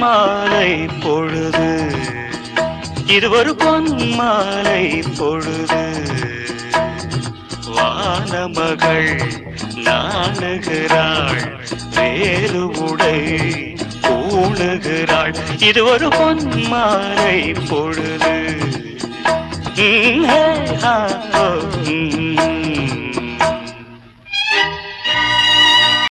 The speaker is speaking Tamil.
மாலை பொழுது, இது ஒரு பொன் மாலை பொழுது. வானமகள் நாணுகிறாள், வேறு உடை பூணுகிறாள், இது ஒரு பொன் மாலை பொழுது.